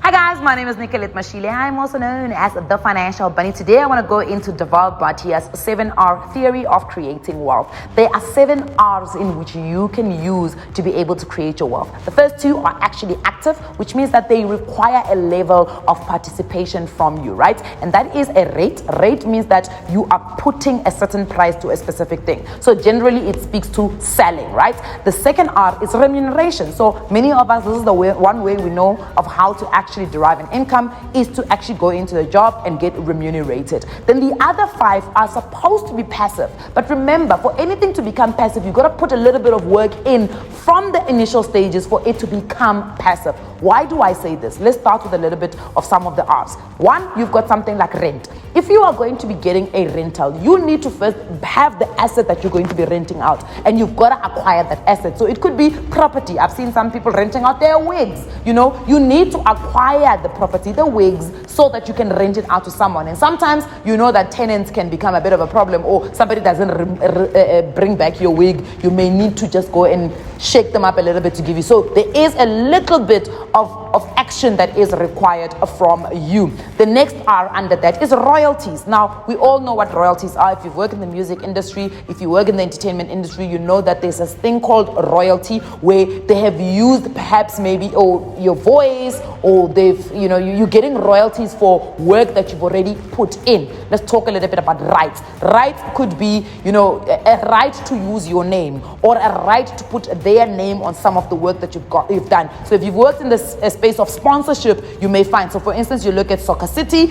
Hi guys, my name is Nicolette Mashile. I'm also known as the Financial Bunny. Today I want to go into Deval Bhattia's 7R theory of creating wealth. There are 7 R's in which you can use to be able to create your wealth. The first 2 are actually active, which means that they require a level of participation from you, right? And that is a rate. Rate means that you are putting a certain price to a specific thing. So generally it speaks to selling, right? The second R is remuneration. So many of us, this is the one way we know of how to actually derive an income is to actually go into the job and get remunerated. Then the other 5 are supposed to be passive. But remember, for anything to become passive, you've got to put a little bit of work in from the initial stages for it to become passive. Why do I say this? Let's start with a little bit of some of the R's. 1, you've got something like rent. If you are going to be getting a rental, you need to first have the asset that you're going to be renting out, and you've got to acquire that asset. So it could be property. I've seen some people renting out their wigs. You need to acquire the property, the wigs, so that you can rent it out to someone. And sometimes you know that tenants can become a bit of a problem, or somebody doesn't bring back your wig. You may need to just go and shake them up a little bit to give you. So there is a little bit of action that is required from you. The next R under that is royalties. Now, we all know what royalties are. If you work in the music industry, if you work in the entertainment industry, you know that there's this thing called royalty, where they have used perhaps maybe your voice, or you're getting royalties for work that you've already put in. Let's talk a little bit about rights. Rights could be, a right to use your name, or a right to put their name on some of the work that you've done. So if you've worked in this space of sponsorship, you may find, so for instance, you look at Soccer City,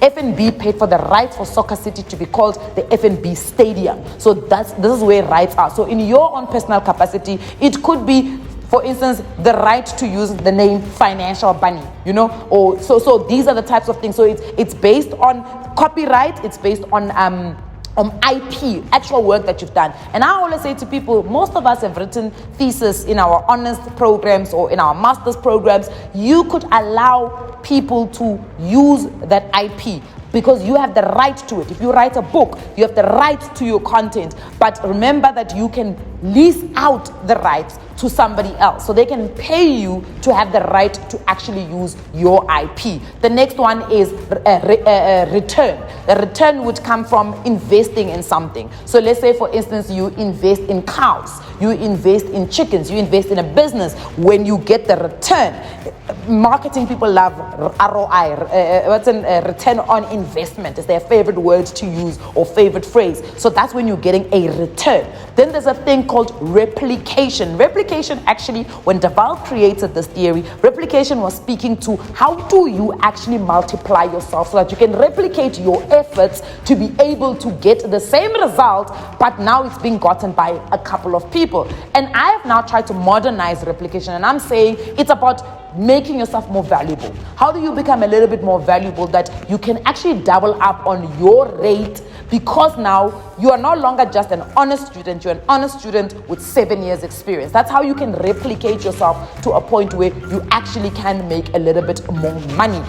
FNB paid for the rights for Soccer City to be called the FNB Stadium. So this is where rights are. So in your own personal capacity, it could be, for instance, the right to use the name Financial Bunny, so these are the types of things. So it's based on copyright, it's based on IP, actual work that you've done. And I always say to people, most of us have written thesis in our honors programs or in our master's programs. You could allow people to use that IP because you have the right to it. If you write a book, you have the right to your content. But remember that you can lease out the rights to somebody else. So they can pay you to have the right to actually use your IP. The next one is return. The return would come from investing in something. So let's say, for instance, you invest in cows, you invest in chickens, you invest in a business. When you get the return, marketing people love ROI, return on investment is their favorite word to use, or favorite phrase. So that's when you're getting a return. Then there's a thing called replication. Replication, actually, when Deval created this theory, replication was speaking to how do you actually multiply yourself so that you can replicate your efforts to be able to get the same result, but now it's being gotten by a couple of people. And I have now tried to modernize replication, and I'm saying it's about making yourself more valuable. How do you become a little bit more valuable that you can actually double up on your rate, because now you are no longer just an honest student, you're an honest student with 7 years experience. That's how you can replicate yourself to a point where you actually can make a little bit more money.